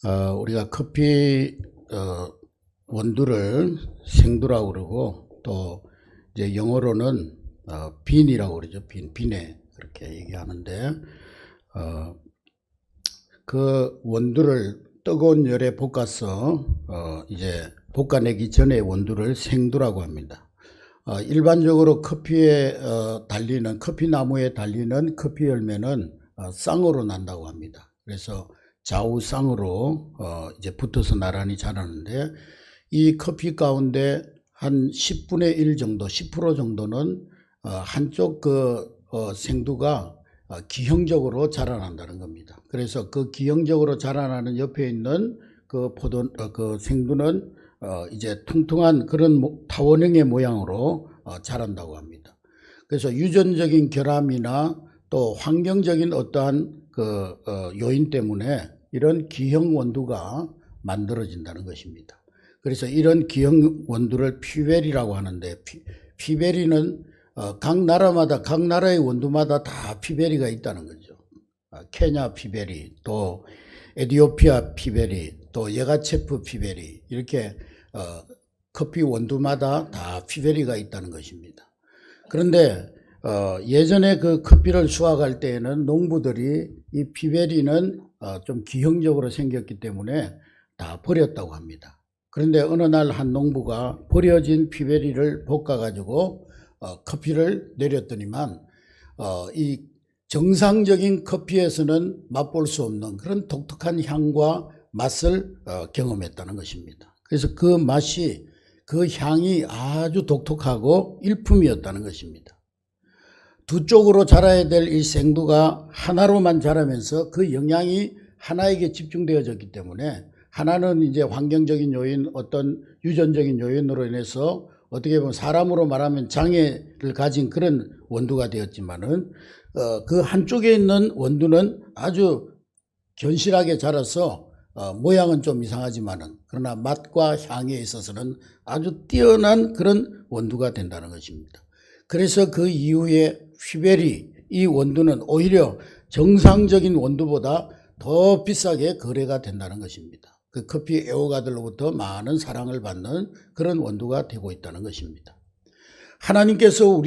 우리가 커피 원두를 생두라고 그러고 또 이제 영어로는 빈이라고 그러죠. 빈에 그렇게 얘기하는데 그 원두를 뜨거운 열에 볶아서 이제 볶아내기 전에 원두를 생두라고 합니다. 일반적으로 커피에 달리는 커피 나무에 달리는 커피 열매는 쌍으로 난다고 합니다. 그래서 좌우 쌍으로 이제 붙어서 나란히 자라는데 이 커피 가운데 한 10분의 1 정도, 10% 정도는 한쪽 생두가 기형적으로 자라난다는 겁니다. 그래서 그 기형적으로 자라나는 옆에 있는 그 생두는 이제 퉁퉁한 그런 타원형의 모양으로 자란다고 합니다. 그래서 유전적인 결함이나 또 환경적인 어떠한 요인 때문에 이런 기형 원두가 만들어진다는 것입니다. 그래서 이런 기형 원두를 피베리라고 하는데 피베리는 각 나라의 원두마다 다 피베리가 있다는 거죠. 케냐 피베리, 또 에티오피아 피베리, 또 예가체프 피베리, 이렇게 커피 원두마다 다 피베리가 있다는 것입니다. 그런데 예전에 그 커피를 수확할 때에는 농부들이 이 피베리는 좀 기형적으로 생겼기 때문에 다 버렸다고 합니다. 그런데 어느 날 한 농부가 버려진 피베리를 볶아가지고 커피를 내렸더니만 이 정상적인 커피에서는 맛볼 수 없는 그런 독특한 향과 맛을 경험했다는 것입니다. 그래서 그 맛이, 그 향이 아주 독특하고 일품이었다는 것입니다. 두 쪽으로 자라야 될 이 생두가 하나로만 자라면서 그 영향이 하나에게 집중되어졌기 때문에 하나는 이제 환경적인 요인, 어떤 유전적인 요인으로 인해서 어떻게 보면 사람으로 말하면 장애를 가진 그런 원두가 되었지만은 그 한쪽에 있는 원두는 아주 견실하게 자라서 모양은 좀 이상하지만은 그러나 맛과 향에 있어서는 아주 뛰어난 그런 원두가 된다는 것입니다. 그래서 그 이후에 피베리, 이 원두는 오히려 정상적인 원두보다 더 비싸게 거래가 된다는 것입니다. 그 커피 애호가들로부터 많은 사랑을 받는 그런 원두가 되고 있다는 것입니다. 하나님께서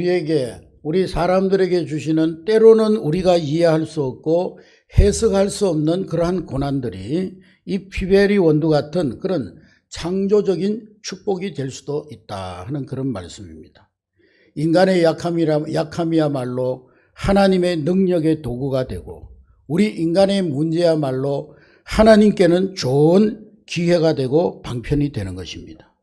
우리 사람들에게 주시는 때로는 우리가 이해할 수 없고 해석할 수 없는 그러한 고난들이 이 피베리 원두 같은 그런 창조적인 축복이 될 수도 있다 하는 그런 말씀입니다. 인간의 약함이야말로 하나님의 능력의 도구가 되고 우리 인간의 문제야말로 하나님께는 좋은 기회가 되고 방편이 되는 것입니다.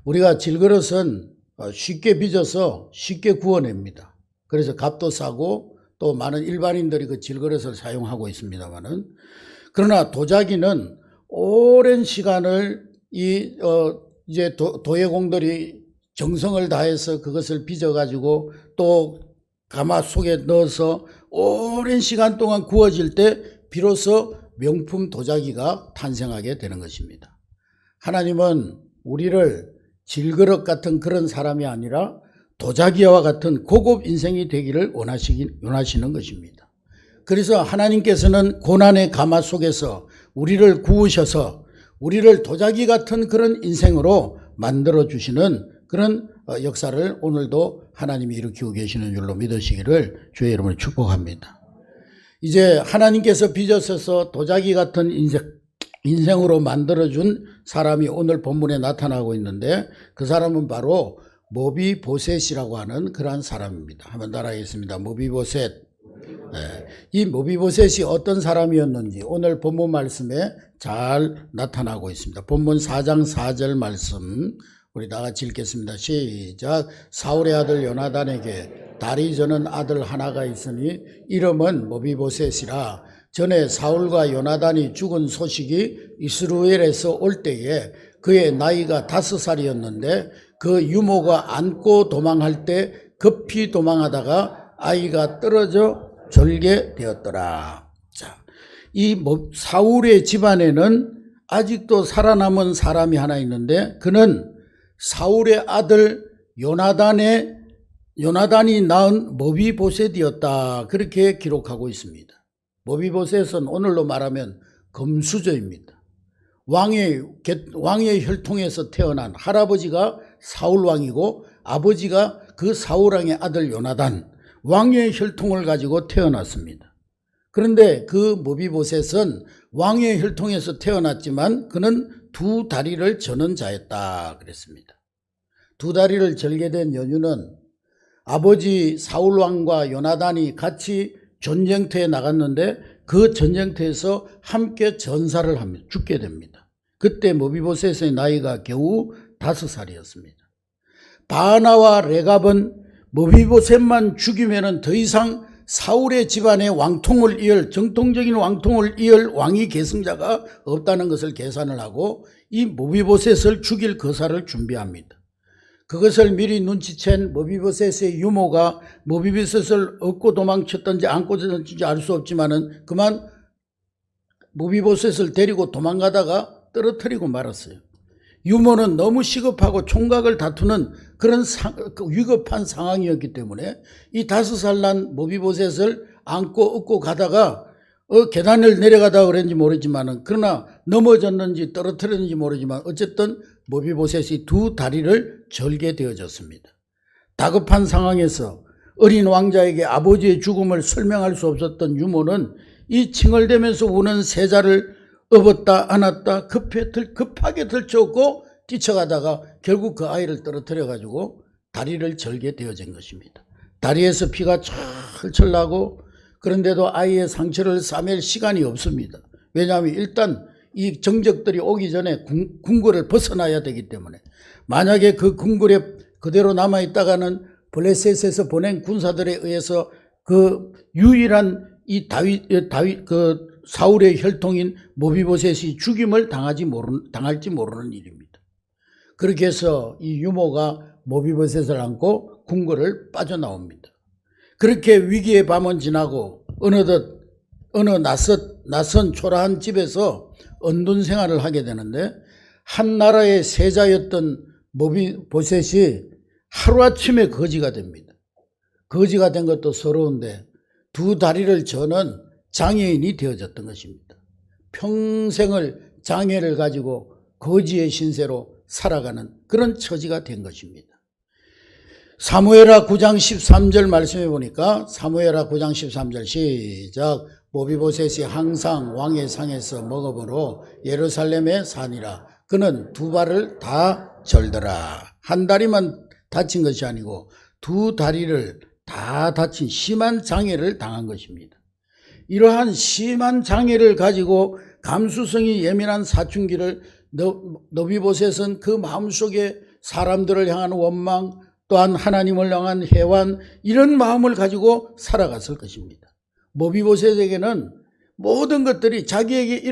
우리가 질그릇은 쉽게 빚어서 쉽게 구워냅니다. 그래서 값도 싸고 또 많은 일반인들이 그 질그릇을 사용하고 있습니다만은, 그러나 도자기는 오랜 시간을 이제 도예공들이 정성을 다해서 그것을 빚어가지고 또 가마 속에 넣어서 오랜 시간 동안 구워질 때 비로소 명품 도자기가 탄생하게 되는 것입니다. 하나님은 우리를 질그릇 같은 그런 사람이 아니라 도자기와 같은 고급 인생이 되기를 원하시는 것입니다. 그래서 하나님께서는 고난의 가마 속에서 우리를 구우셔서 우리를 도자기 같은 그런 인생으로 만들어주시는 그런 역사를 오늘도 하나님이 일으키고 계시는 줄로 믿으시기를 주의 이름으로 축복합니다. 이제 하나님께서 빚으셔서 도자기 같은 인생으로 만들어준 사람이 오늘 본문에 나타나고 있는데, 그 사람은 바로 모비보셋이라고 하는 그러한 사람입니다. 한번 따라하겠습니다. 모비보셋. 이 모비보셋이 어떤 사람이었는지 오늘 본문 말씀에 잘 나타나고 있습니다. 본문 4장 4절 말씀 우리 다 같이 읽겠습니다. 시작. 사울의 아들 요나단에게 다리 저는 아들 하나가 있으니 이름은 모비보셋이라. 전에 사울과 요나단이 죽은 소식이 이스라엘에서 올 때에 그의 나이가 5살이었는데 그 유모가 안고 도망할 때 급히 도망하다가 아이가 떨어져 졸게 되었더라. 자, 이 사울의 집안에는 아직도 살아남은 사람이 하나 있는데 그는 사울의 아들 요나단이 낳은 모비보셋이었다. 그렇게 기록하고 있습니다. 모비보셋은 오늘로 말하면 금수저입니다. 왕의 혈통에서 태어난 할아버지가 사울왕이고 아버지가 그 사울왕의 아들 요나단, 왕의 혈통을 가지고 태어났습니다. 그런데 그 모비보셋은 왕의 혈통에서 태어났지만 그는 두 다리를 저는 자였다 그랬습니다. 두 다리를 절게 된 연유는 아버지 사울왕과 요나단이 같이 전쟁터에 나갔는데 그 전쟁터에서 함께 전사를 하며 죽게 됩니다. 그때 모비보셋의 나이가 겨우 5살이었습니다. 바나와 레갑은 모비보셋만 죽이면 더 이상 사울의 집안의 왕통을 이을, 정통적인 왕통을 이을 왕위 계승자가 없다는 것을 계산을 하고 이 모비보셋을 죽일 거사를 준비합니다. 그것을 미리 눈치챈 모비보셋의 유모가 모비보셋을 얻고 도망쳤던지 안고 쳤던지 알 수 없지만은 그만 모비보셋을 데리고 도망가다가 떨어뜨리고 말았어요. 유모는 너무 시급하고 총각을 다투는 그런 위급한 상황이었기 때문에 이 5살 난 모비보셋을 안고 업고 가다가 계단을 내려가다 그랬는지 모르지만은 그러나 넘어졌는지 떨어뜨렸는지 모르지만 어쨌든 모비보셋이 두 다리를 절게 되어졌습니다. 다급한 상황에서 어린 왕자에게 아버지의 죽음을 설명할 수 없었던 유모는 이 칭얼대면서 우는 세자를 업었다 안았다 급하게 들쳐업고 뛰쳐가다가 결국 그 아이를 떨어뜨려 가지고 다리를 절게 되어진 것입니다. 다리에서 피가 철철 나고 그런데도 아이의 상처를 싸맬 시간이 없습니다. 왜냐하면 일단 이 정적들이 오기 전에 궁궐을 벗어나야 되기 때문에 만약에 그 궁궐에 그대로 남아있다가는 블레셋에서 보낸 군사들에 의해서 그 유일한 이 다윗 사울의 혈통인 모비보셋이 죽임을 당할지 모르는 일입니다. 그렇게 해서 이 유모가 모비보셋을 안고 궁궐을 빠져나옵니다. 그렇게 위기의 밤은 지나고 어느 낯선 초라한 집에서 언둔 생활을 하게 되는데 한 나라의 세자였던 모비보셋이 하루아침에 거지가 됩니다. 거지가 된 것도 서러운데 두 다리를 저는 장애인이 되어졌던 것입니다. 평생을 장애를 가지고 거지의 신세로 살아가는 그런 처지가 된 것입니다. 사무엘하 9장 13절 말씀해 보니까 사무엘하 9장 13절 시작. 모비보셋이 항상 왕의 상에서 먹어보러 예루살렘에 사니라. 그는 두 발을 다 절더라. 한 다리만 다친 것이 아니고 두 다리를 다 다친 심한 장애를 당한 것입니다. 이러한 심한 장애를 가지고 감수성이 예민한 사춘기를 모비보셋은 그 마음속에 사람들을 향한 원망 또한 하나님을 향한 해완 이런 마음을 가지고 살아갔을 것입니다. 모비보셋에게는 모든 것들이 자기에게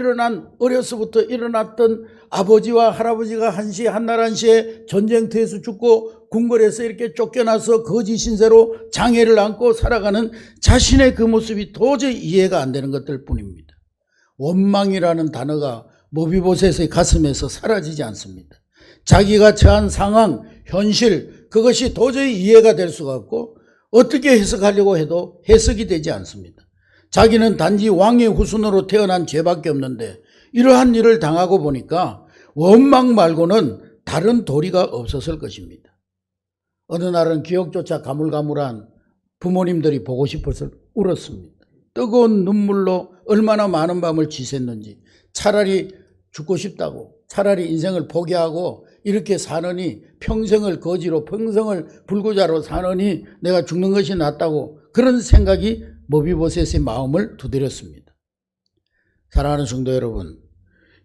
어려서부터 일어났던 아버지와 할아버지가 한날 한시에 전쟁터에서 죽고 궁궐에서 이렇게 쫓겨나서 거지 신세로 장애를 안고 살아가는 자신의 그 모습이 도저히 이해가 안 되는 것들 뿐입니다. 원망이라는 단어가 모비보셋의 가슴에서 사라지지 않습니다. 자기가 처한 상황, 현실 그것이 도저히 이해가 될 수가 없고 어떻게 해석하려고 해도 해석이 되지 않습니다. 자기는 단지 왕의 후손으로 태어난 죄밖에 없는데 이러한 일을 당하고 보니까 원망 말고는 다른 도리가 없었을 것입니다. 어느 날은 기억조차 가물가물한 부모님들이 보고 싶어서 울었습니다. 뜨거운 눈물로 얼마나 많은 밤을 지샜는지 차라리 죽고 싶다고 차라리 인생을 포기하고 이렇게 사느니 평생을 거지로 평생을 불구자로 사느니 내가 죽는 것이 낫다고 그런 생각이 모비보셋의 마음을 두드렸습니다. 사랑하는 성도 여러분,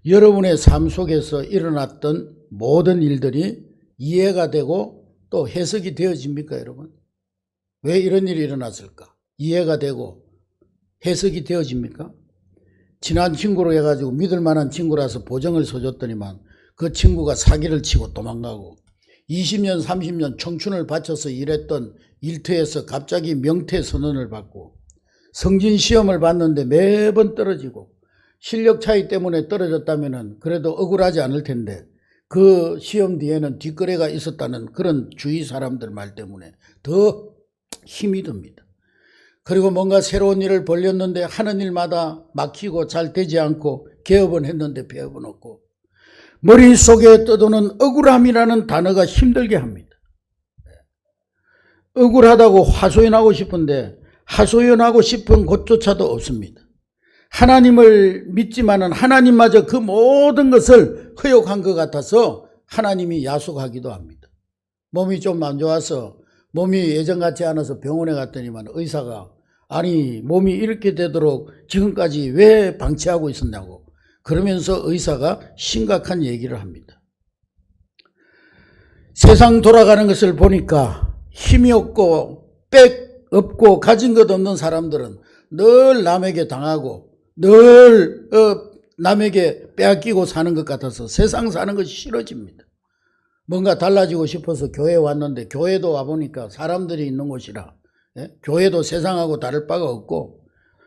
여러분의 삶 속에서 일어났던 모든 일들이 이해가 되고 또 해석이 되어집니까 여러분? 왜 이런 일이 일어났을까? 이해가 되고 해석이 되어집니까? 친한 친구로 해가지고 믿을 만한 친구라서 보증을 서줬더니만 그 친구가 사기를 치고 도망가고 20년 30년 청춘을 바쳐서 일했던 일터에서 갑자기 명퇴 선언을 받고 성진 시험을 봤는데 매번 떨어지고 실력 차이 때문에 떨어졌다면 그래도 억울하지 않을 텐데 그 시험 뒤에는 뒷거래가 있었다는 그런 주위 사람들 말 때문에 더 힘이 듭니다. 그리고 뭔가 새로운 일을 벌였는데 하는 일마다 막히고 잘 되지 않고 개업은 했는데 배업은 없고 머릿속에 떠도는 억울함이라는 단어가 힘들게 합니다. 억울하다고 하소연하고 싶은데 하소연하고 싶은 곳조차도 없습니다. 하나님을 믿지만은 하나님마저 그 모든 것을 허용한 것 같아서 하나님이 야속하기도 합니다. 몸이 좀 안 좋아서 몸이 예전 같지 않아서 병원에 갔더니만 의사가 아니 몸이 이렇게 되도록 지금까지 왜 방치하고 있었냐고 그러면서 의사가 심각한 얘기를 합니다. 세상 돌아가는 것을 보니까 힘이 없고 빽 없고 가진 것 없는 사람들은 늘 남에게 당하고 늘 남에게 빼앗기고 사는 것 같아서 세상 사는 것이 싫어집니다. 뭔가 달라지고 싶어서 교회에 왔는데 교회도 와보니까 사람들이 있는 곳이라 교회도 세상하고 다를 바가 없고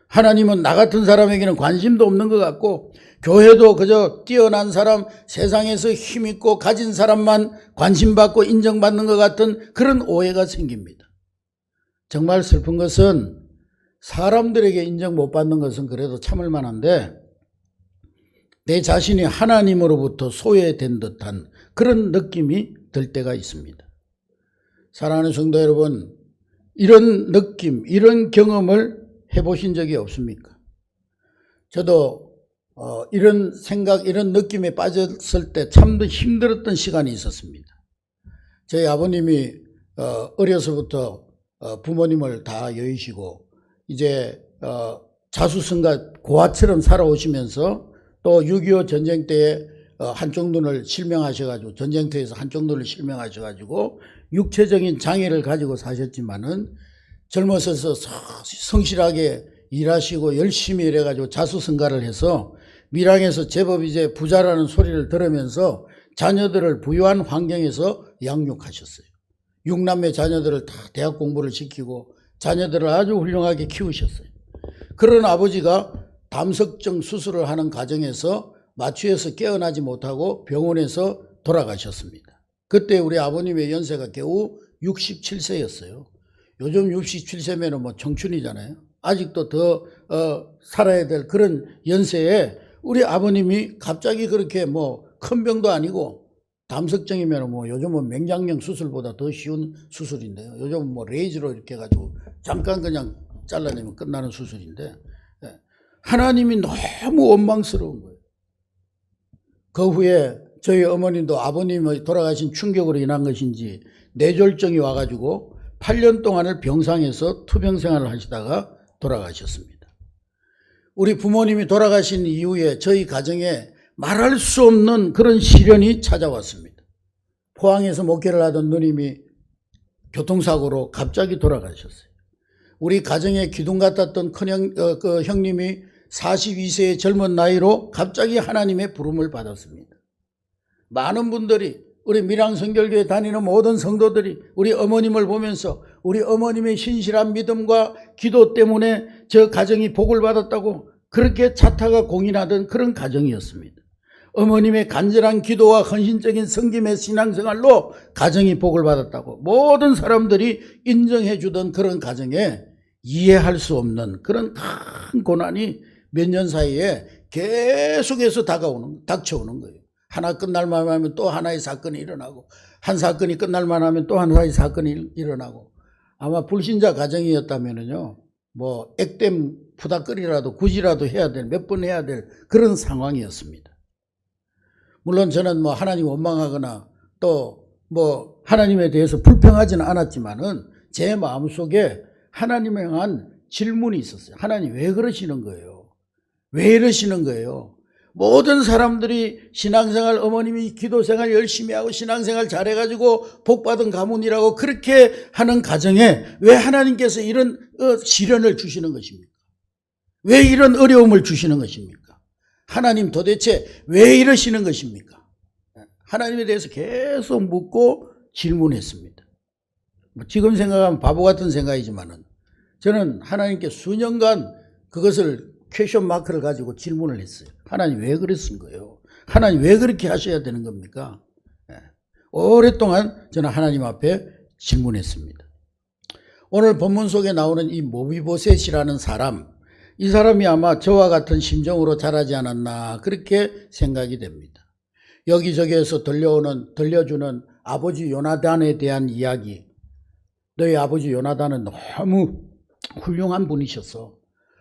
하나님은 나 같은 사람에게는 관심도 없는 것 같고 교회도 그저 뛰어난 사람 세상에서 힘있고 가진 사람만 관심받고 인정받는 것 같은 그런 오해가 생깁니다. 정말 슬픈 것은 사람들에게 인정 못 받는 것은 그래도 참을 만한데 내 자신이 하나님으로부터 소외된 듯한 그런 느낌이 들 때가 있습니다. 사랑하는 성도 여러분, 이런 느낌, 이런 경험을 해보신 적이 없습니까? 저도 이런 생각, 이런 느낌에 빠졌을 때 참 힘들었던 시간이 있었습니다. 저희 아버님이 어려서부터 부모님을 다 여의시고 이제 자수성가 고아처럼 살아오시면서 또 6.25 전쟁 때에 한쪽 눈을 실명하셔가지고 전쟁터에서 한쪽 눈을 실명하셔가지고 육체적인 장애를 가지고 사셨지만은 젊어서서 성실하게 일하시고 열심히 일해가지고 자수성가를 해서 밀양에서 제법 이제 부자라는 소리를 들으면서 자녀들을 부유한 환경에서 양육하셨어요. 6남매 자녀들을 다 대학 공부를 시키고 자녀들을 아주 훌륭하게 키우셨어요. 그런 아버지가 담석정 수술을 하는 과정에서 마취해서 깨어나지 못하고 병원에서 돌아가셨습니다. 그때 우리 아버님의 연세가 겨우 67세였어요. 요즘 67세면 뭐 청춘이잖아요. 아직도 더 살아야 될 그런 연세에 우리 아버님이 갑자기 그렇게 뭐 큰 병도 아니고 담석정이면 뭐 요즘은 맹장염 수술보다 더 쉬운 수술인데요. 요즘은 뭐 레이저로 이렇게 해가지고 잠깐 그냥 잘라내면 끝나는 수술인데 하나님이 너무 원망스러운 거예요. 그 후에 저희 어머님도 아버님이 돌아가신 충격으로 인한 것인지 뇌졸중이 와가지고 8년 동안을 병상에서 투병 생활을 하시다가 돌아가셨습니다. 우리 부모님이 돌아가신 이후에 저희 가정에 말할 수 없는 그런 시련이 찾아왔습니다. 포항에서 목회를 하던 누님이 교통사고로 갑자기 돌아가셨어요. 우리 가정에 기둥 같았던 그 형님이 42세의 젊은 나이로 갑자기 하나님의 부름을 받았습니다. 많은 분들이 우리 밀양성결교회 다니는 모든 성도들이 우리 어머님을 보면서 우리 어머님의 신실한 믿음과 기도 때문에 저 가정이 복을 받았다고 그렇게 자타가 공인하던 그런 가정이었습니다. 어머님의 간절한 기도와 헌신적인 섬김의 신앙생활로 가정이 복을 받았다고 모든 사람들이 인정해 주던 그런 가정에 이해할 수 없는 그런 큰 고난이 몇 년 사이에 계속해서 닥쳐오는 거예요. 하나 끝날만 하면 또 하나의 사건이 일어나고 한 사건이 끝날만 하면 또 하나의 사건이 일어나고 아마 불신자 가정이었다면요 뭐 액땜 푸다거리라도 굳이라도 해야 될 몇 번 해야 될 그런 상황이었습니다. 물론 저는 뭐 하나님 원망하거나 또 뭐 하나님에 대해서 불평하지는 않았지만은 제 마음속에 하나님에 향한 질문이 있었어요. 하나님 왜 그러시는 거예요? 왜 이러시는 거예요? 모든 사람들이 신앙생활 어머님이 기도생활 열심히 하고 신앙생활 잘해가지고 복받은 가문이라고 그렇게 하는 가정에 왜 하나님께서 이런 시련을 주시는 것입니까? 왜 이런 어려움을 주시는 것입니까? 하나님 도대체 왜 이러시는 것입니까? 하나님에 대해서 계속 묻고 질문했습니다. 지금 생각하면 바보 같은 생각이지만은 저는 하나님께 수년간 그것을 퀘션 마크를 가지고 질문을 했어요. 하나님 왜 그러신 거예요? 하나님 왜 그렇게 하셔야 되는 겁니까? 오랫동안 저는 하나님 앞에 질문했습니다. 오늘 본문 속에 나오는 이 모비보셋이라는 사람, 이 사람이 아마 저와 같은 심정으로 자라지 않았나 그렇게 생각이 됩니다. 여기저기에서 들려주는 아버지 요나단에 대한 이야기. 너희 아버지 요나단은 너무 훌륭한 분이셨어.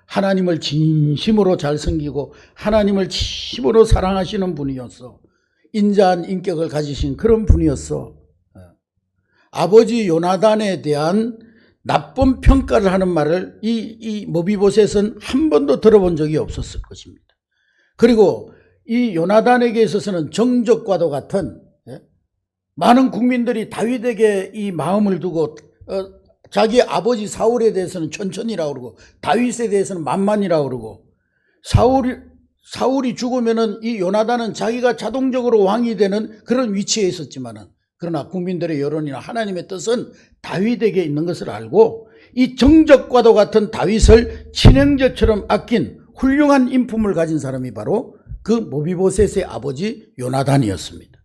하나님을 진심으로 잘 섬기고 하나님을 진심으로 사랑하시는 분이었어. 인자한 인격을 가지신 그런 분이었어. 아버지 요나단에 대한 나쁜 평가를 하는 말을 이 머비보셋은 한 번도 들어본 적이 없었을 것입니다. 그리고 이 요나단에게 있어서는 정적과도 같은, 많은 국민들이 다윗에게 이 마음을 두고 자기 아버지 사울에 대해서는 천천히라고 그러고 다윗에 대해서는 만만이라고 그러고, 사울이 죽으면은 이 요나단은 자기가 자동적으로 왕이 되는 그런 위치에 있었지만은, 그러나 국민들의 여론이나 하나님의 뜻은 다윗에게 있는 것을 알고 이 정적과도 같은 다윗을 친형제처럼 아낀 훌륭한 인품을 가진 사람이 바로 그 모비보셋의 아버지 요나단이었습니다.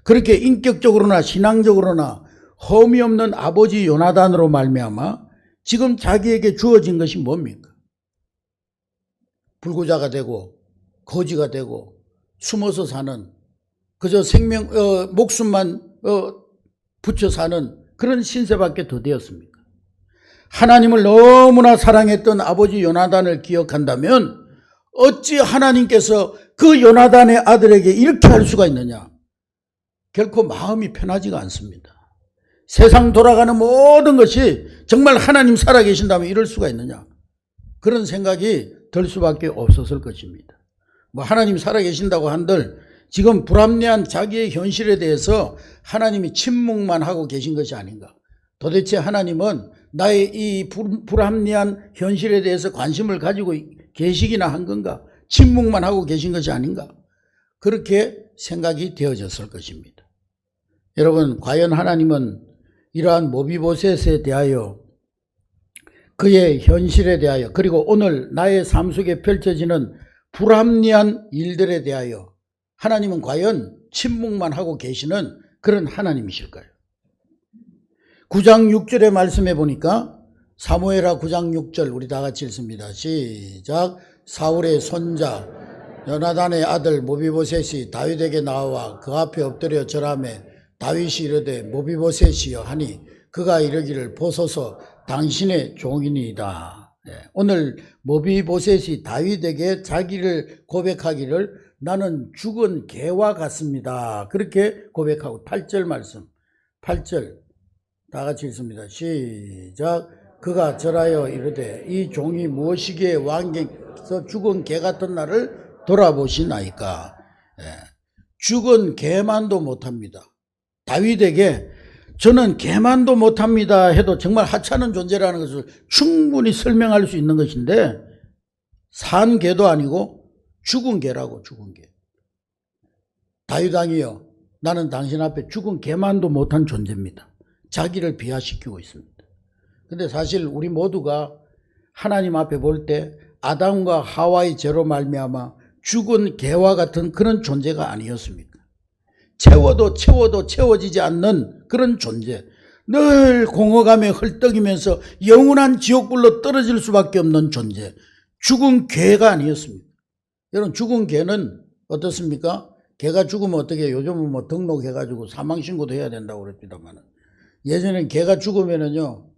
그렇게 인격적으로나 신앙적으로나 험이 없는 아버지 요나단으로 말미암아 지금 자기에게 주어진 것이 뭡니까? 불구자가 되고 거지가 되고 숨어서 사는, 그저 목숨만 붙여 사는 그런 신세밖에 더 되었습니까? 하나님을 너무나 사랑했던 아버지 요나단을 기억한다면 어찌 하나님께서 그 요나단의 아들에게 이렇게 할 수가 있느냐? 결코 마음이 편하지가 않습니다. 세상 돌아가는 모든 것이 정말 하나님 살아계신다면 이럴 수가 있느냐? 그런 생각이 들 수밖에 없었을 것입니다. 하나님 살아계신다고 한들 지금 불합리한 자기의 현실에 대해서 하나님이 침묵만 하고 계신 것이 아닌가? 도대체 하나님은 나의 이 불합리한 현실에 대해서 관심을 가지고 계시기나 한 건가? 침묵만 하고 계신 것이 아닌가? 그렇게 생각이 되어졌을 것입니다. 여러분, 과연 하나님은 이러한 모비보셋에 대하여, 그의 현실에 대하여, 그리고 오늘 나의 삶 속에 펼쳐지는 불합리한 일들에 대하여 하나님은 과연 침묵만 하고 계시는 그런 하나님이실까요? 9장 6절의 말씀해 보니까, 사무엘하 9장 6절 우리 다 같이 읽습니다. 시작. 사울의 손자 요나단의 아들 모비보셋이 다윗에게 나와 그 앞에 엎드려 절하매 다윗이 이르되 모비보셋이여 하니 그가 이르기를 보소서 당신의 종이니이다. 오늘 모비보셋이 다윗에게 자기를 고백하기를 나는 죽은 개와 같습니다. 그렇게 고백하고 8절 말씀, 8절 다 같이 읽습니다. 시작. 그가 절하여 이르되 이 종이 무엇이기에 왕께서 죽은 개 같은 나를 돌아보시나이까. 죽은 개만도 못합니다. 다윗에게 저는 개만도 못합니다 해도 정말 하찮은 존재라는 것을 충분히 설명할 수 있는 것인데, 산 개도 아니고 죽은 개라고. 죽은 개. 다윗 왕이여, 나는 당신 앞에 죽은 개만도 못한 존재입니다. 자기를 비하시키고 있습니다. 근데 사실 우리 모두가 하나님 앞에 볼 때 아담과 하와의 죄로 말미암아 죽은 개와 같은 그런 존재가 아니었습니까? 채워도 채워지지 않는 그런 존재, 늘 공허감에 헐떡이면서 영원한 지옥불로 떨어질 수밖에 없는 존재, 죽은 개가 아니었습니다. 여러분, 죽은 개는 어떻습니까? 개가 죽으면 어떻게 해요? 요즘은 등록해가지고 사망신고도 해야 된다고 그랬습니다만, 예전엔 개가 죽으면은요,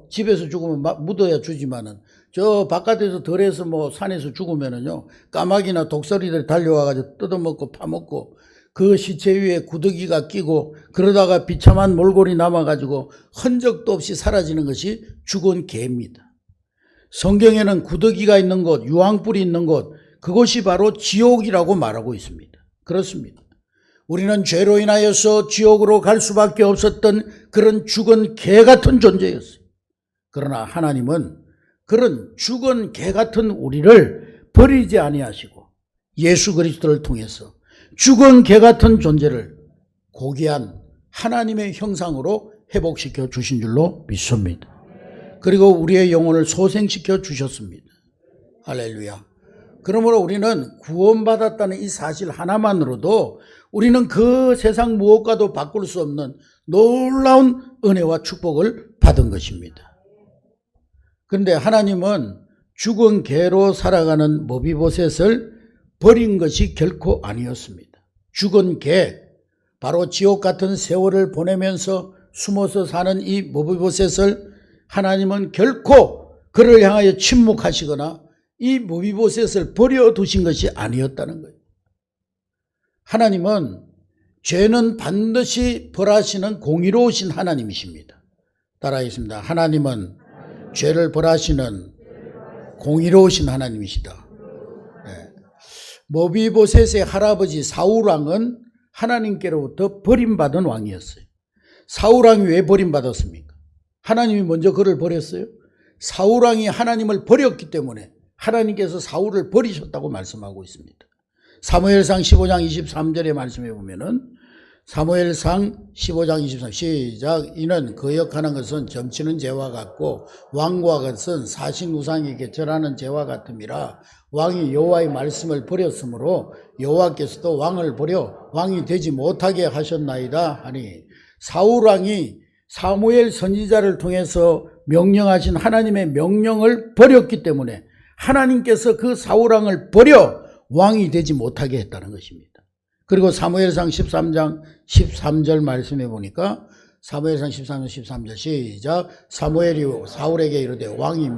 집에서 죽으면 묻어야 주지만은, 저 바깥에서 덜해서 산에서 죽으면은요, 까마귀나 독수리들 달려와가지고 뜯어먹고 파먹고, 그 시체 위에 구더기가 끼고, 그러다가 비참한 몰골이 남아가지고 흔적도 없이 사라지는 것이 죽은 개입니다. 성경에는 구더기가 있는 곳, 유황불이 있는 곳, 그곳이 바로 지옥이라고 말하고 있습니다. 그렇습니다. 우리는 죄로 인하여서 지옥으로 갈 수밖에 없었던 그런 죽은 개 같은 존재였어요. 그러나 하나님은 그런 죽은 개 같은 우리를 버리지 아니하시고 예수 그리스도를 통해서 죽은 개 같은 존재를 고귀한 하나님의 형상으로 회복시켜 주신 줄로 믿습니다. 그리고 우리의 영혼을 소생시켜 주셨습니다. 할렐루야. 그러므로 우리는 구원받았다는 이 사실 하나만으로도 우리는 그 세상 무엇과도 바꿀 수 없는 놀라운 은혜와 축복을 받은 것입니다. 그런데 하나님은 죽은 개로 살아가는 모비보셋을 버린 것이 결코 아니었습니다. 죽은 개, 바로 지옥 같은 세월을 보내면서 숨어서 사는 이 모비보셋을 하나님은 결코 그를 향하여 침묵하시거나 이 모비보셋을 버려두신 것이 아니었다는 거예요. 하나님은 죄는 반드시 벌하시는 공의로우신 하나님이십니다. 따라하겠습니다. 하나님은 죄를 벌하시는 공의로우신 하나님이시다. 네. 모비보셋의 할아버지 사울왕은 하나님께로부터 버림받은 왕이었어요. 사울왕이 왜 버림받았습니까? 하나님이 먼저 그를 버렸어요. 사울왕이 하나님을 버렸기 때문에 하나님께서 사울을 버리셨다고 말씀하고 있습니다. 사무엘상 15장 23절의 말씀에 보면은 사무엘상 15장 23 시작. 이는 거역하는 것은 점치는 죄와 같고 왕과 것은 사신 우상에게 절하는 죄와 같음이라. 왕이 여호와의 말씀을 버렸으므로 여호와께서도 왕을 버려 왕이 되지 못하게 하셨나이다 하니, 사울왕이 사무엘 선지자를 통해서 명령하신 하나님의 명령을 버렸기 때문에 하나님께서 그 사울왕을 버려 왕이 되지 못하게 했다는 것입니다. 그리고 사무엘상 13장 13절 말씀해 보니까 사무엘상 13장 13절 시작. 사무엘이 사울에게 이르되 왕이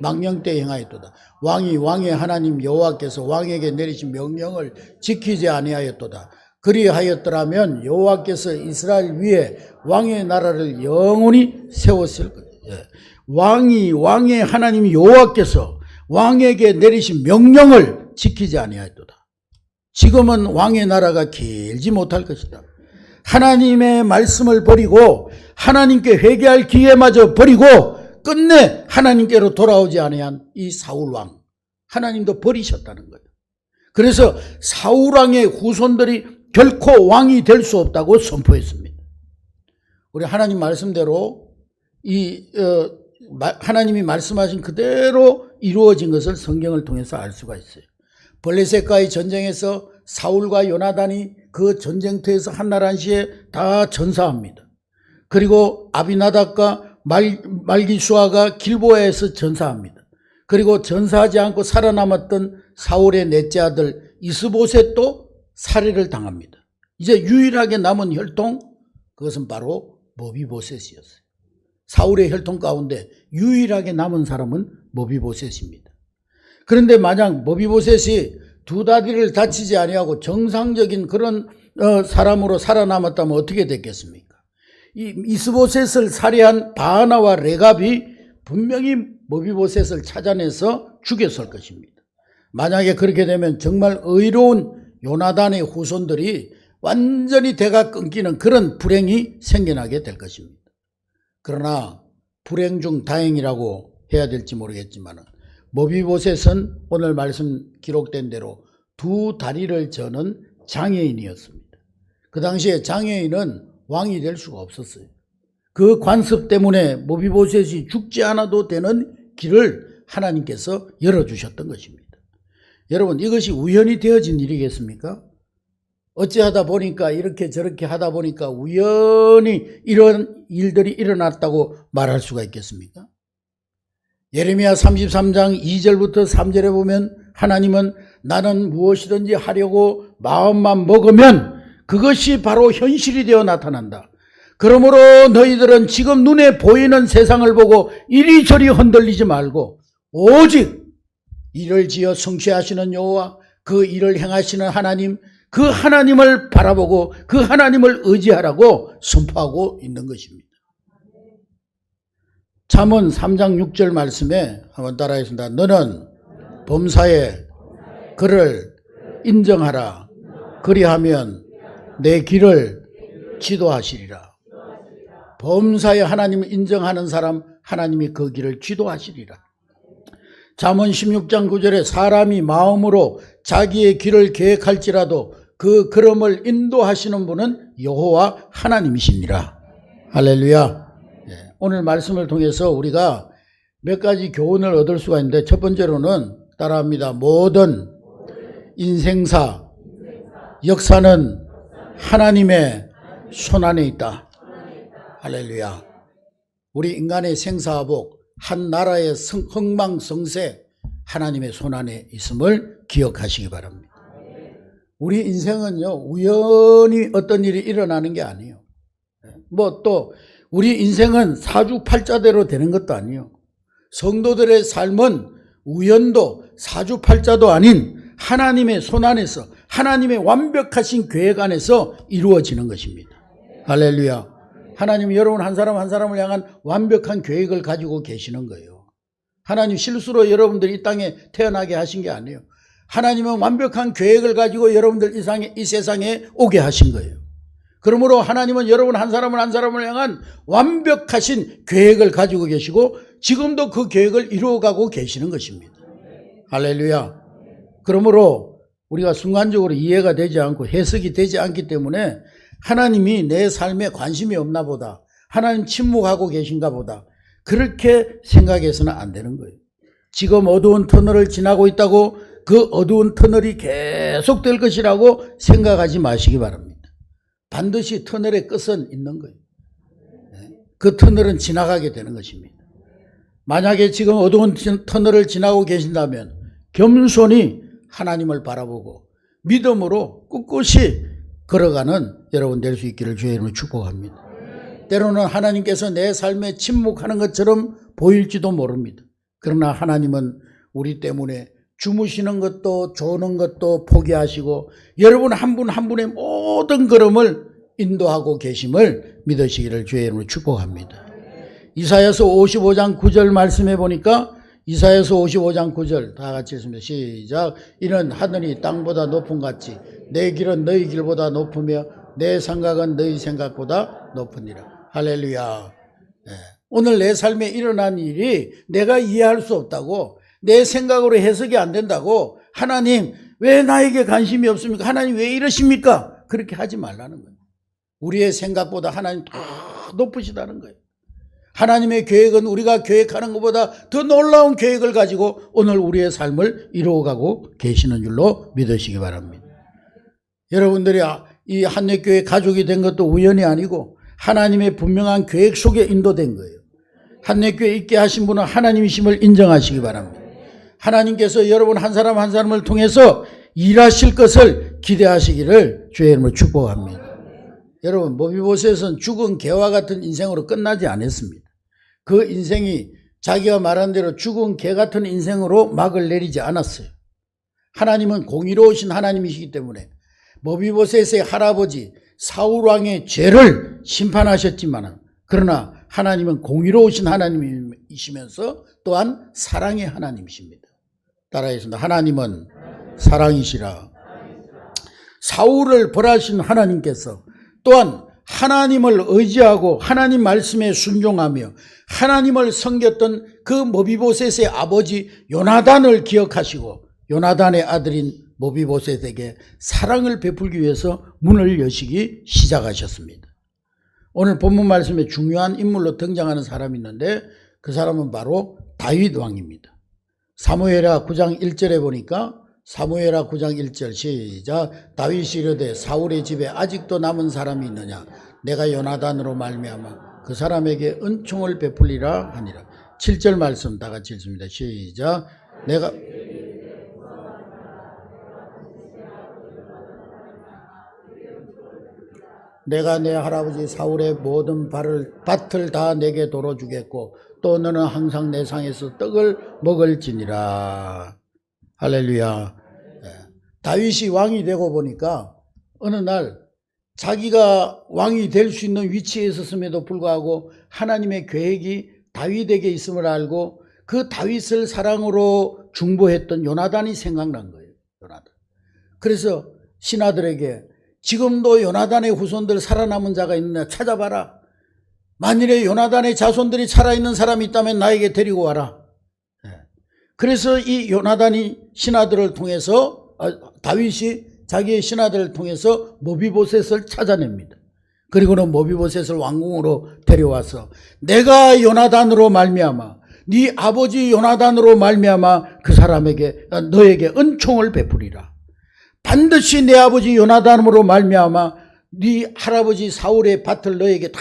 망령 때 행하였도다. 왕이 왕의 하나님 여호와께서 왕에게 내리신 명령을 지키지 아니하였도다. 그리하였더라면 여호와께서 이스라엘 위에 왕의 나라를 영원히 세웠을 것이다. 왕의 하나님 여호와께서 왕에게 내리신 명령을 지키지 아니하였도다. 지금은 왕의 나라가 길지 못할 것이다. 하나님의 말씀을 버리고 하나님께 회개할 기회마저 버리고 끝내 하나님께로 돌아오지 아니한 이 사울왕, 하나님도 버리셨다는 거예요. 그래서 사울왕의 후손들이 결코 왕이 될 수 없다고 선포했습니다. 우리 하나님 말씀대로 하나님이 말씀하신 그대로 이루어진 것을 성경을 통해서 알 수가 있어요. 블레셋과의 전쟁에서 사울과 요나단이 그 전쟁터에서 한날한시에 다 전사합니다. 그리고 아비나답과 말기수아가 길보아에서 전사합니다. 그리고 전사하지 않고 살아남았던 사울의 넷째 아들 이스보셋도 살해를 당합니다. 이제 유일하게 남은 혈통, 그것은 바로 모비보셋이었어요. 사울의 혈통 가운데 유일하게 남은 사람은 모비보셋입니다. 그런데 만약 모비보셋이 두 다리를 다치지 아니하고 정상적인 그런 사람으로 살아남았다면 어떻게 됐겠습니까? 이 이스보셋을 살해한 바하나와 레갑이 분명히 모비보셋을 찾아내서 죽였을 것입니다. 만약에 그렇게 되면 정말 의로운 요나단의 후손들이 완전히 대가 끊기는 그런 불행이 생겨나게 될 것입니다. 그러나 불행 중 다행이라고 해야 될지 모르겠지만 모비보셋은 오늘 말씀 기록된 대로 두 다리를 저는 장애인이었습니다. 그 당시에 장애인은 왕이 될 수가 없었어요. 그 관습 때문에 모비보셋이 죽지 않아도 되는 길을 하나님께서 열어주셨던 것입니다. 여러분, 이것이 우연히 되어진 일이겠습니까? 어찌하다 보니까 이렇게 저렇게 하다 보니까 우연히 이런 일들이 일어났다고 말할 수가 있겠습니까? 예레미야 33장 2절부터 3절에 보면 하나님은 나는 무엇이든지 하려고 마음만 먹으면 그것이 바로 현실이 되어 나타난다. 그러므로 너희들은 지금 눈에 보이는 세상을 보고 이리저리 흔들리지 말고 오직 일을 지어 성취하시는 여호와, 그 일을 행하시는 하나님, 그 하나님을 바라보고 그 하나님을 의지하라고 선포하고 있는 것입니다. 잠언 3장 6절 말씀에 한번 따라하겠습니다. 너는 범사에 그를 인정하라. 그리하면 내 길을 지도하시리라. 범사에 하나님을 인정하는 사람, 하나님이 그 길을 지도하시리라. 잠언 16장 9절에 사람이 마음으로 자기의 길을 계획할지라도 그 걸음을 인도하시는 분은 여호와 하나님이시니라. 할렐루야. 오늘 말씀을 통해서 우리가 몇 가지 교훈을 얻을 수가 있는데, 첫 번째로는 따라합니다. 모든 인생사, 역사는 하나님의 손안에 있다. 할렐루야. 우리 인간의 생사복, 한 나라의 흥망성쇠, 하나님의 손안에 있음을 기억하시기 바랍니다. 우리 인생은요, 우연히 어떤 일이 일어나는 게 아니에요. 뭐 또 우리 인생은 사주팔자대로 되는 것도 아니에요. 성도들의 삶은 우연도 사주팔자도 아닌 하나님의 손 안에서 하나님의 완벽하신 계획 안에서 이루어지는 것입니다. 할렐루야. 하나님 여러분 한 사람 한 사람을 향한 완벽한 계획을 가지고 계시는 거예요. 하나님 실수로 여러분들 이 땅에 태어나게 하신 게 아니에요. 하나님은 완벽한 계획을 가지고 여러분들 이 세상에 오게 하신 거예요. 그러므로 하나님은 여러분 한 사람을 한 사람을 향한 완벽하신 계획을 가지고 계시고 지금도 그 계획을 이루어가고 계시는 것입니다. 할렐루야. 그러므로 우리가 순간적으로 이해가 되지 않고 해석이 되지 않기 때문에 하나님이 내 삶에 관심이 없나 보다, 하나님 침묵하고 계신가 보다, 그렇게 생각해서는 안 되는 거예요. 지금 어두운 터널을 지나고 있다고 그 어두운 터널이 계속 될 것이라고 생각하지 마시기 바랍니다. 반드시 터널의 끝은 있는 거예요. 그 터널은 지나가게 되는 것입니다. 만약에 지금 어두운 터널을 지나고 계신다면 겸손히 하나님을 바라보고 믿음으로 꿋꿋이 걸어가는 여러분 될 수 있기를 주의 이름으로 축복합니다. 때로는 하나님께서 내 삶에 침묵하는 것처럼 보일지도 모릅니다. 그러나 하나님은 우리 때문에 주무시는 것도 조는 것도 포기하시고 여러분 한 분 한 분의 모든 걸음을 인도하고 계심을 믿으시기를 주의 이름으로 축복합니다. 이사야서 55장 9절 말씀해 보니까 이사야서 55장 9절 다 같이 읽습니다. 시작. 이는 하늘이 땅보다 높은 같이 내 길은 너희 길보다 높으며 내 생각은 너희 생각보다 높으니라. 할렐루야. 오늘 내 삶에 일어난 일이 내가 이해할 수 없다고, 내 생각으로 해석이 안 된다고, 하나님 왜 나에게 관심이 없습니까? 하나님 왜 이러십니까? 그렇게 하지 말라는 거예요. 우리의 생각보다 하나님 더 높으시다는 거예요. 하나님의 계획은 우리가 계획하는 것보다 더 놀라운 계획을 가지고 오늘 우리의 삶을 이루어가고 계시는 줄로 믿으시기 바랍니다. 여러분들이 이 한례교회 가족이 된 것도 우연이 아니고 하나님의 분명한 계획 속에 인도된 거예요. 한례교회에 있게 하신 분은 하나님이심을 인정하시기 바랍니다. 하나님께서 여러분 한 사람 한 사람을 통해서 일하실 것을 기대하시기를 주의 이름으로 축복합니다. 여러분 모비보셋은 죽은 개와 같은 인생으로 끝나지 않았습니다. 그 인생이 자기가 말한 대로 죽은 개 같은 인생으로 막을 내리지 않았어요. 하나님은 공의로우신 하나님이시기 때문에 모비보셋의 할아버지 사울왕의 죄를 심판하셨지만 그러나 하나님은 공의로우신 하나님이시면서 또한 사랑의 하나님이십니다. 따라하겠습니다. 하나님은 사랑이시라. 사울을 벌하신 하나님께서 또한 하나님을 의지하고 하나님 말씀에 순종하며 하나님을 섬겼던 그 모비보셋의 아버지 요나단을 기억하시고 요나단의 아들인 모비보셋에게 사랑을 베풀기 위해서 문을 여시기 시작하셨습니다. 오늘 본문 말씀에 중요한 인물로 등장하는 사람이 있는데 그 사람은 바로 다윗 왕입니다. 사무엘하 9장 1절에 보니까 사무엘하 9장 1절 시작. 다윗이 이르되 사울의 집에 아직도 남은 사람이 있느냐? 내가 요나단으로 말미암아 그 사람에게 은총을 베풀리라 하니라. 7절 말씀 다 같이 읽습니다. 시작. 내가 내 할아버지 사울의 모든 밭을 다 내게 돌어주겠고 또 너는 항상 내 상에서 떡을 먹을지니라. 할렐루야. 다윗이 왕이 되고 보니까 어느 날 자기가 왕이 될 수 있는 위치에 있었음에도 불구하고 하나님의 계획이 다윗에게 있음을 알고 그 다윗을 사랑으로 중보했던 요나단이 생각난 거예요. 요나단. 그래서 신하들에게 지금도 요나단의 후손들 살아남은 자가 있느냐 찾아봐라. 만일에 요나단의 자손들이 살아있는 사람이 있다면 나에게 데리고 와라. 그래서 이 요나단이 신하들을 통해서 다윗이 자기의 신하들을 통해서 모비보셋을 찾아냅니다. 그리고는 모비보셋을 왕궁으로 데려와서 내가 요나단으로 말미암아 네 아버지 요나단으로 말미암아 그 사람에게 너에게 은총을 베풀이라. 반드시 내 아버지 요나단으로 말미암아 네 할아버지 사울의 밭을 너에게 다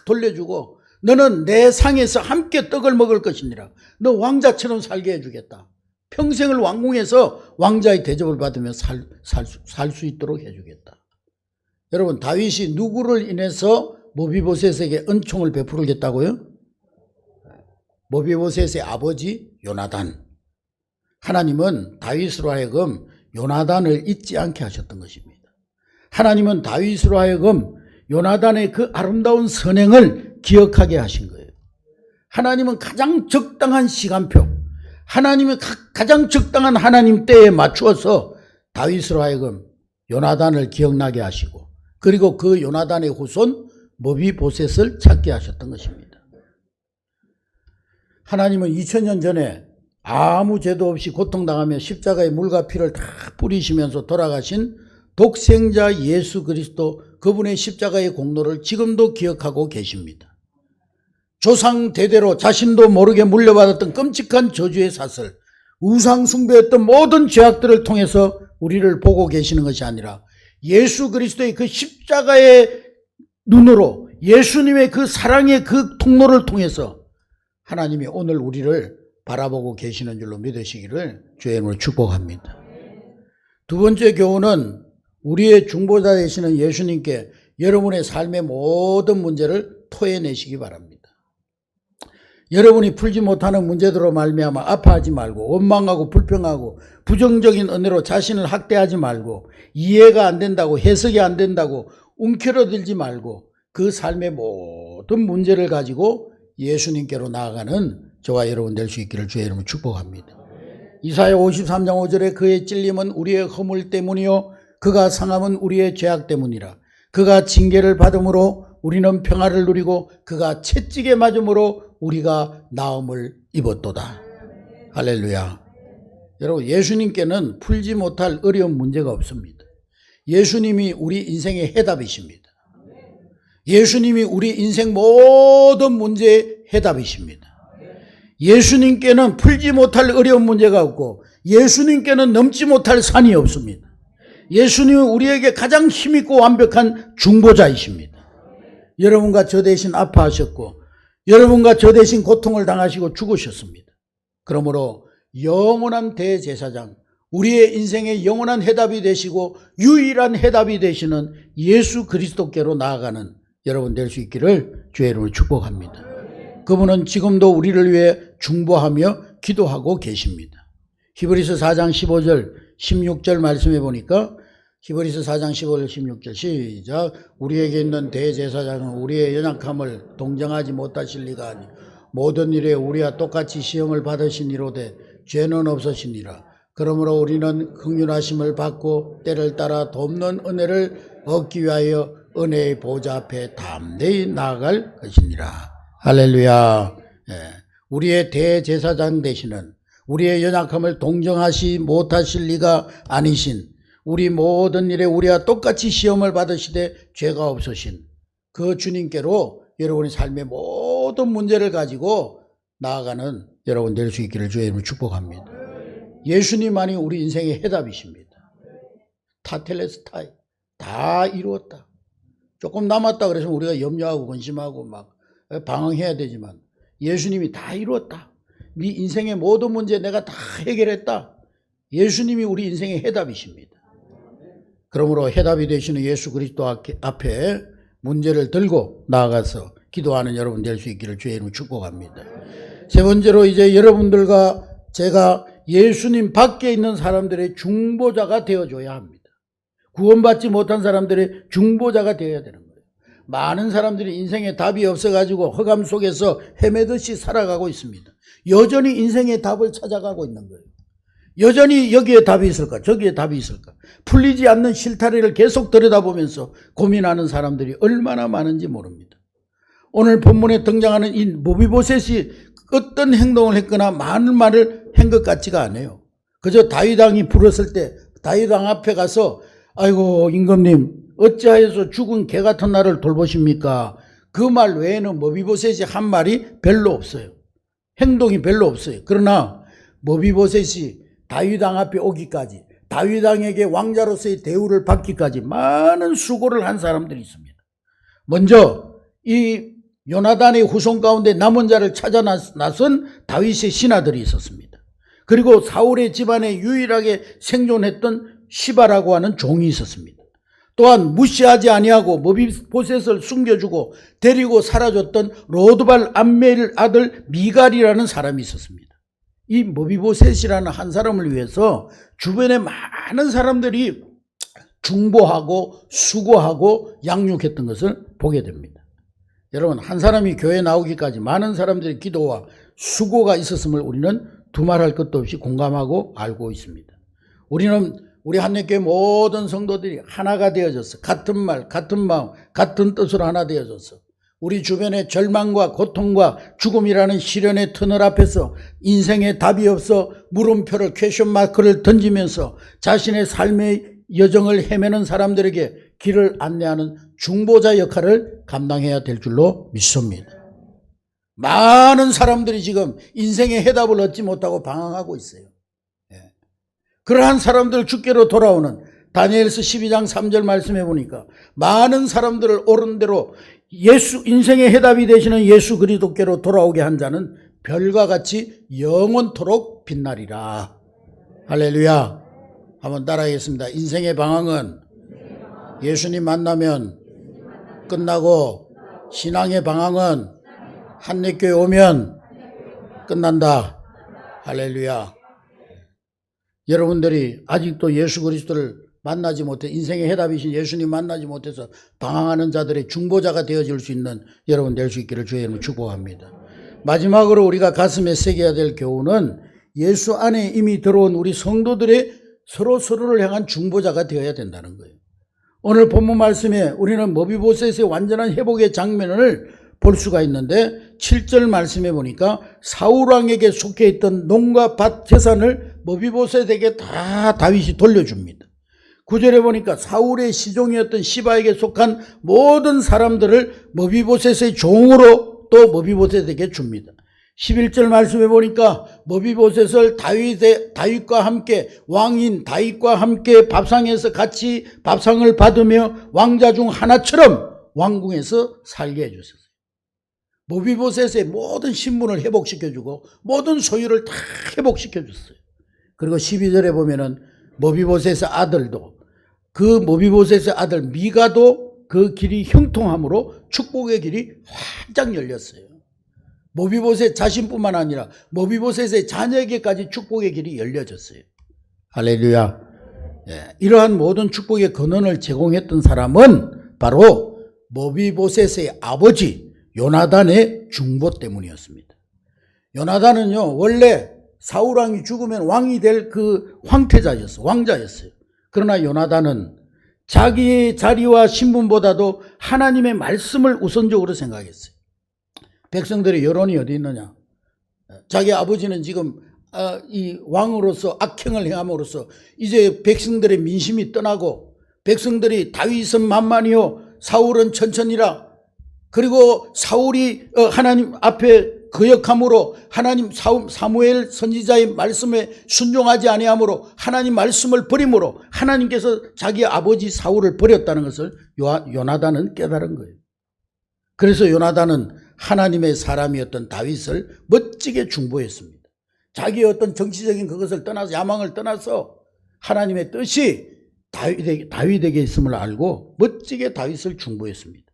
돌려주고 너는 내 상에서 함께 떡을 먹을 것이니라. 너 왕자처럼 살게 해주겠다. 평생을 왕궁에서 왕자의 대접을 받으며 살 수 있도록 해주겠다. 여러분, 다윗이 누구를 인해서 모비보셋에게 은총을 베풀겠다고요? 모비보셋의 아버지 요나단. 하나님은 다윗으로 하여금 요나단을 잊지 않게 하셨던 것입니다. 하나님은 다윗으로 하여금 요나단의 그 아름다운 선행을 기억하게 하신 거예요. 하나님은 가장 적당한 시간표, 하나님이 가장 적당한 하나님 때에 맞추어서 다윗으로 하여금 요나단을 기억나게 하시고, 그리고 그 요나단의 후손 모비보셋을 찾게 하셨던 것입니다. 하나님은 2000년 전에 아무 죄도 없이 고통당하며 십자가에 물과 피를 다 뿌리시면서 돌아가신 독생자 예수 그리스도, 그분의 십자가의 공로를 지금도 기억하고 계십니다. 조상 대대로 자신도 모르게 물려받았던 끔찍한 저주의 사슬, 우상 숭배했던 모든 죄악들을 통해서 우리를 보고 계시는 것이 아니라 예수 그리스도의 그 십자가의 눈으로, 예수님의 그 사랑의 그 통로를 통해서 하나님이 오늘 우리를 바라보고 계시는 줄로 믿으시기를 주의 이름으로 축복합니다. 두 번째 교훈은 우리의 중보자 되시는 예수님께 여러분의 삶의 모든 문제를 토해내시기 바랍니다. 여러분이 풀지 못하는 문제들로 말미암아 아파하지 말고, 원망하고 불평하고 부정적인 은혜로 자신을 학대하지 말고, 이해가 안 된다고, 해석이 안 된다고 움켜들지 말고, 그 삶의 모든 문제를 가지고 예수님께로 나아가는 저와 여러분 될 수 있기를 주의 이름으로 축복합니다. 이사야 53장 5절에 그의 찔림은 우리의 허물 때문이요 그가 상함은 우리의 죄악 때문이라. 그가 징계를 받음으로 우리는 평화를 누리고 그가 채찍에 맞음으로 우리가 나음을 입었도다. 할렐루야. 여러분, 예수님께는 풀지 못할 어려운 문제가 없습니다. 예수님이 우리 인생의 해답이십니다. 예수님이 우리 인생 모든 문제의 해답이십니다. 예수님께는 풀지 못할 어려운 문제가 없고 예수님께는 넘지 못할 산이 없습니다. 예수님은 우리에게 가장 힘있고 완벽한 중보자이십니다. 여러분과 저 대신 아파하셨고 여러분과 저 대신 고통을 당하시고 죽으셨습니다. 그러므로 영원한 대제사장, 우리의 인생의 영원한 해답이 되시고 유일한 해답이 되시는 예수 그리스도께로 나아가는 여러분 될 수 있기를 주의 이름으로 축복합니다. 그분은 지금도 우리를 위해 중보하며 기도하고 계십니다. 히브리서 4장 15절 16절 말씀해 보니까, 히브리서 4장 15절 16절 시작. 우리에게 있는 대제사장은 우리의 연약함을 동정하지 못하실 리가 아니 모든 일에 우리와 똑같이 시험을 받으시니로되 죄는 없으시니라. 그러므로 우리는 긍휼하심을 받고 때를 따라 돕는 은혜를 얻기 위하여 은혜의 보좌 앞에 담대히 나아갈 것이니라. 할렐루야. 우리의 대제사장 되시는, 우리의 연약함을 동정하시 못하실 리가 아니신, 우리 모든 일에 우리와 똑같이 시험을 받으시되 죄가 없으신 그 주님께로 여러분의 삶의 모든 문제를 가지고 나아가는 여러분 될 수 있기를 주의 이름으로 축복합니다. 예수님만이 우리 인생의 해답이십니다. 타텔레스타이, 다 이루었다. 조금 남았다 그래서 우리가 염려하고 근심하고 막 방황해야 되지만 예수님이 다 이루었다. 네 인생의 모든 문제 내가 다 해결했다. 예수님이 우리 인생의 해답이십니다. 그러므로 해답이 되시는 예수 그리스도 앞에 문제를 들고 나아가서 기도하는 여러분 될 수 있기를 주의 이름으로 축복합니다. 세 번째로, 이제 여러분들과 제가 예수님 밖에 있는 사람들의 중보자가 되어줘야 합니다. 구원받지 못한 사람들의 중보자가 되어야 되는 거예요. 많은 사람들이 인생에 답이 없어가지고 허감 속에서 헤매듯이 살아가고 있습니다. 여전히 인생의 답을 찾아가고 있는 거예요. 여전히 여기에 답이 있을까, 저기에 답이 있을까, 풀리지 않는 실타래를 계속 들여다보면서 고민하는 사람들이 얼마나 많은지 모릅니다. 오늘 본문에 등장하는 이 모비보셋이 어떤 행동을 했거나 많은 말을 한 것 같지가 않아요. 그저 다윗 왕이 부르실 때 다윗 왕 앞에 가서 아이고 임금님 어찌하여서 죽은 개 같은 나를 돌보십니까? 그 말 외에는 모비보셋이 한 말이 별로 없어요. 행동이 별로 없어요. 그러나 모비보셋이 다윗 왕 앞에 오기까지, 다윗 왕에게 왕자로서의 대우를 받기까지 많은 수고를 한 사람들이 있습니다. 먼저 이 요나단의 후손 가운데 남은 자를 찾아 나선 다윗의 신하들이 있었습니다. 그리고 사울의 집안에 유일하게 생존했던 시바라고 하는 종이 있었습니다. 또한 무시하지 아니하고 머비보셋을 숨겨주고 데리고 사라졌던 로드발 암멜 아들 미갈이라는 사람이 있었습니다. 이 머비보셋이라는 한 사람을 위해서 주변에 많은 사람들이 중보하고 수고하고 양육했던 것을 보게 됩니다. 여러분, 한 사람이 교회에 나오기까지 많은 사람들의 기도와 수고가 있었음을 우리는 두말할 것도 없이 공감하고 알고 있습니다. 우리 한례교회 모든 성도들이 하나가 되어져서 같은 말, 같은 마음, 같은 뜻으로 하나 되어져서 우리 주변의 절망과 고통과 죽음이라는 시련의 터널 앞에서 인생에 답이 없어 물음표를 퀘션 마크를 던지면서 자신의 삶의 여정을 헤매는 사람들에게 길을 안내하는 중보자 역할을 감당해야 될 줄로 믿습니다. 많은 사람들이 지금 인생의 해답을 얻지 못하고 방황하고 있어요. 그러한 사람들 주께로 돌아오는 다니엘서 12장 3절 말씀해 보니까 많은 사람들을 옳은 대로 인생의 해답이 되시는 예수 그리스도께로 돌아오게 한 자는 별과 같이 영원토록 빛나리라. 할렐루야. 한번 따라하겠습니다. 인생의 방황은 예수님 만나면 끝나고, 신앙의 방황은 한례교회 오면 끝난다. 할렐루야. 여러분들이 아직도 예수 그리스도를 만나지 못해, 인생의 해답이신 예수님 만나지 못해서 방황하는 자들의 중보자가 되어질 수 있는 여러분 될 수 있기를 주의 이름으로 축복합니다. 마지막으로 우리가 가슴에 새겨야 될 교훈은 예수 안에 이미 들어온 우리 성도들의 서로를 향한 중보자가 되어야 된다는 거예요. 오늘 본문 말씀에 우리는 머비보셋의 완전한 회복의 장면을 볼 수가 있는데 7절 말씀해 보니까 사울왕에게 속해 있던 농과 밭 재산을 머비보셋에게 다 다윗이 돌려줍니다. 9절에 보니까 사울의 시종이었던 시바에게 속한 모든 사람들을 머비보셋의 종으로 또 머비보셋에게 줍니다. 11절 말씀해 보니까 머비보셋을 다윗과 함께, 왕인 다윗과 함께 밥상에서 같이 밥상을 받으며 왕자 중 하나처럼 왕궁에서 살게 해주셨어요. 머비보셋의 모든 신분을 회복시켜주고 모든 소유를 다 회복시켜줬어요. 그리고 12절에 보면은 머비보셋의 아들도, 그 머비보셋의 아들 미가도 그 길이 형통함으로 축복의 길이 활짝 열렸어요. 머비보셋 자신뿐만 아니라 머비보셋의 자녀에게까지 축복의 길이 열려졌어요. 할렐루야. 이러한 모든 축복의 근원을 제공했던 사람은 바로 머비보셋의 아버지 요나단의 중보 때문이었습니다. 요나단은요, 원래 사울왕이 죽으면 왕이 될 그 왕자였어요. 그러나 요나단은 자기의 자리와 신분보다도 하나님의 말씀을 우선적으로 생각했어요. 백성들의 여론이 어디 있느냐? 자기 아버지는 지금 이 왕으로서 악행을 행함으로써 이제 백성들의 민심이 떠나고, 백성들이 다윗은 만만이요 사울은 천천히라, 그리고 사울이 하나님 앞에 거역함으로 하나님 사무엘 선지자의 말씀에 순종하지 아니함으로 하나님 말씀을 버림으로 하나님께서 자기 아버지 사울을 버렸다는 것을 요나단은 깨달은 거예요. 그래서 요나단은 하나님의 사람이었던 다윗을 멋지게 중보했습니다. 자기의 어떤 정치적인 그것을 떠나서, 야망을 떠나서 하나님의 뜻이 다윗에게 있음을 알고 멋지게 다윗을 중보했습니다.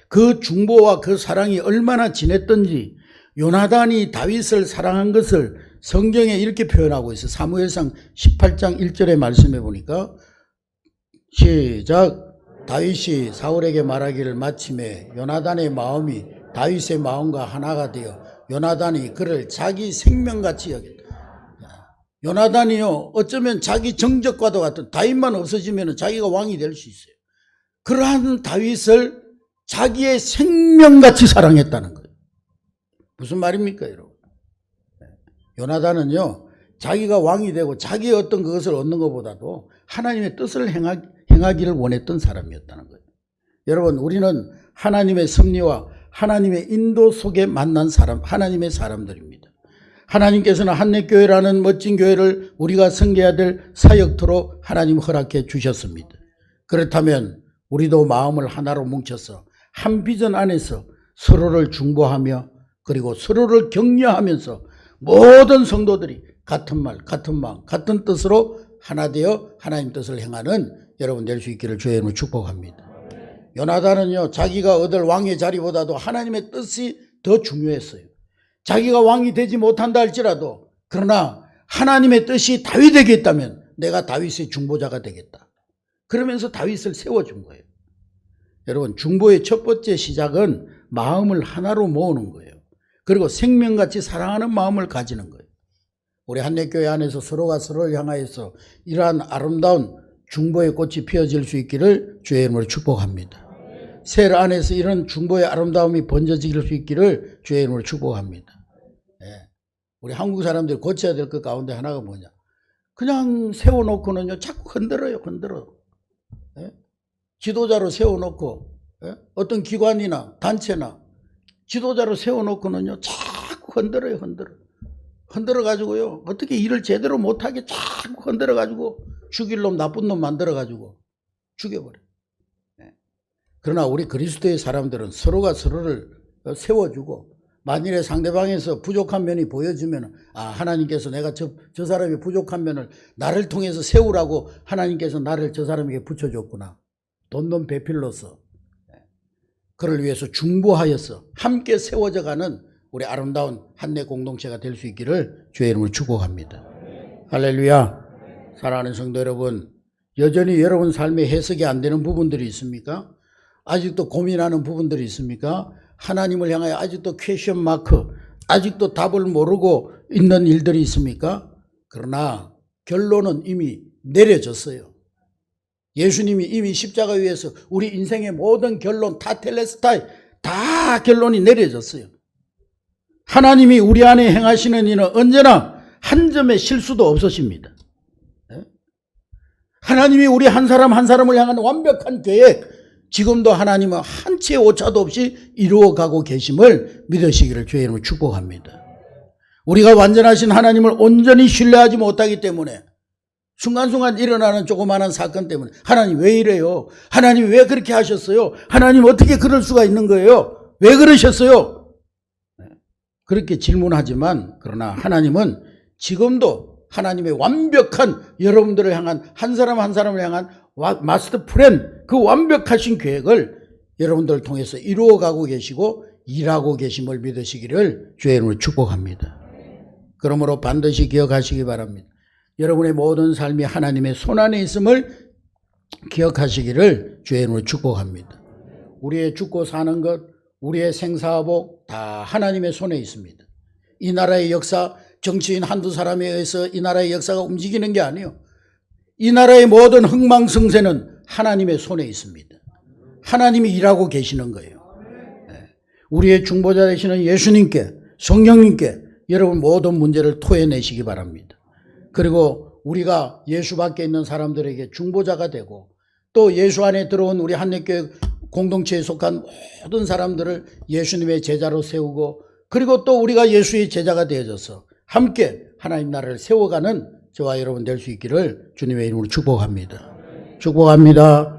그 중보와 그 사랑이 얼마나 진했던지 요나단이 다윗을 사랑한 것을 성경에 이렇게 표현하고 있어요. 사무엘상 18장 1절에 말씀해 보니까 시작. 다윗이 사울에게 말하기를 마침에 요나단의 마음이 다윗의 마음과 하나가 되어 요나단이 그를 자기 생명같이 여겼다. 요나단이요, 어쩌면 자기 정적과도 같은, 다윗만 없어지면 자기가 왕이 될 수 있어요. 그러한 다윗을 자기의 생명같이 사랑했다는 거예요. 무슨 말입니까, 여러분? 요나단은요, 자기가 왕이 되고 자기의 어떤 그것을 얻는 것보다도 하나님의 뜻을 행하기를 원했던 사람이었다는 거예요. 여러분, 우리는 하나님의 섭리와 하나님의 인도 속에 만난 사람, 하나님의 사람들입니다. 하나님께서는 한례교회라는 멋진 교회를 우리가 섬겨야 될 사역토로 하나님 허락해 주셨습니다. 그렇다면 우리도 마음을 하나로 뭉쳐서 한 비전 안에서 서로를 중보하며 그리고 서로를 격려하면서 모든 성도들이 같은 말, 같은 마음, 같은 뜻으로 하나 되어 하나님 뜻을 행하는 여러분 될 수 있기를 주의 이름으로 축복합니다. 요나단은요, 자기가 얻을 왕의 자리보다도 하나님의 뜻이 더 중요했어요. 자기가 왕이 되지 못한다 할지라도 그러나 하나님의 뜻이 다윗에게 있다면 내가 다윗의 중보자가 되겠다. 그러면서 다윗을 세워준 거예요. 여러분, 중보의 첫 번째 시작은 마음을 하나로 모으는 거예요. 그리고 생명같이 사랑하는 마음을 가지는 거예요. 우리 한례교회 안에서 서로가 서로를 향하여서 이러한 아름다운 중보의 꽃이 피어질 수 있기를 주의 이름으로 축복합니다. 셀 안에서 이런 중보의 아름다움이 번져질 수 있기를 주의 이름으로 축복합니다. 예. 우리 한국 사람들이 고쳐야 될 것 가운데 하나가 뭐냐? 그냥 세워놓고는요, 자꾸 흔들어요. 예? 지도자로 세워놓고, 예? 어떤 기관이나 단체나 지도자로 세워놓고는요, 자꾸 흔들어요. 흔들어가지고요, 어떻게 일을 제대로 못하게 자꾸 흔들어가지고 죽일 놈, 나쁜 놈 만들어가지고 죽여버려요. 예. 그러나 우리 그리스도의 사람들은 서로가 서로를 세워주고, 만일에 상대방에서 부족한 면이 보여지면, 하나님께서 내가 저 사람이 부족한 면을 나를 통해서 세우라고 하나님께서 나를 저 사람에게 붙여줬구나. 돈돈 배필로서 그를 위해서 중보하여서 함께 세워져가는 우리 아름다운 한내 공동체가 될 수 있기를 주의 이름으로 축복합니다. 할렐루야. 사랑하는 성도 여러분, 여전히 여러분 삶에 해석이 안 되는 부분들이 있습니까? 아직도 고민하는 부분들이 있습니까? 하나님을 향하여 아직도 퀘션 마크, 아직도 답을 모르고 있는 일들이 있습니까? 그러나 결론은 이미 내려졌어요. 예수님이 이미 십자가 위에서 우리 인생의 모든 결론 다 텔레스타이, 다 결론이 내려졌어요. 하나님이 우리 안에 행하시는 일은 언제나 한 점의 실수도 없으십니다. 하나님이 우리 한 사람 한 사람을 향한 완벽한 계획, 지금도 하나님은 한 치의 오차도 없이 이루어가고 계심을 믿으시기를 주의 이름으로 축복합니다. 우리가 완전하신 하나님을 온전히 신뢰하지 못하기 때문에 순간순간 일어나는 조그마한 사건 때문에 하나님 왜 이래요? 하나님 왜 그렇게 하셨어요? 하나님 어떻게 그럴 수가 있는 거예요? 왜 그러셨어요? 그렇게 질문하지만 그러나 하나님은 지금도 하나님의 완벽한 여러분들을 향한 한 사람 한 사람을 향한 마스터 플랜, 그 완벽하신 계획을 여러분들을 통해서 이루어가고 계시고 일하고 계심을 믿으시기를 주의 이름으로 축복합니다. 그러므로 반드시 기억하시기 바랍니다. 여러분의 모든 삶이 하나님의 손안에 있음을 기억하시기를 주의 이름으로 축복합니다. 우리의 죽고 사는 것, 우리의 생사복 다 하나님의 손에 있습니다. 이 나라의 역사, 정치인 한두 사람에 의해서 이 나라의 역사가 움직이는 게 아니에요. 이 나라의 모든 흥망성쇠는 하나님의 손에 있습니다. 하나님이 일하고 계시는 거예요. 우리의 중보자 되시는 예수님께, 성령님께 여러분 모든 문제를 토해내시기 바랍니다. 그리고 우리가 예수 밖에 있는 사람들에게 중보자가 되고 또 예수 안에 들어온 우리 한례교회 공동체에 속한 모든 사람들을 예수님의 제자로 세우고 그리고 또 우리가 예수의 제자가 되어져서 함께 하나님 나라를 세워가는 저와 여러분 될 수 있기를 주님의 이름으로 축복합니다. 축복합니다.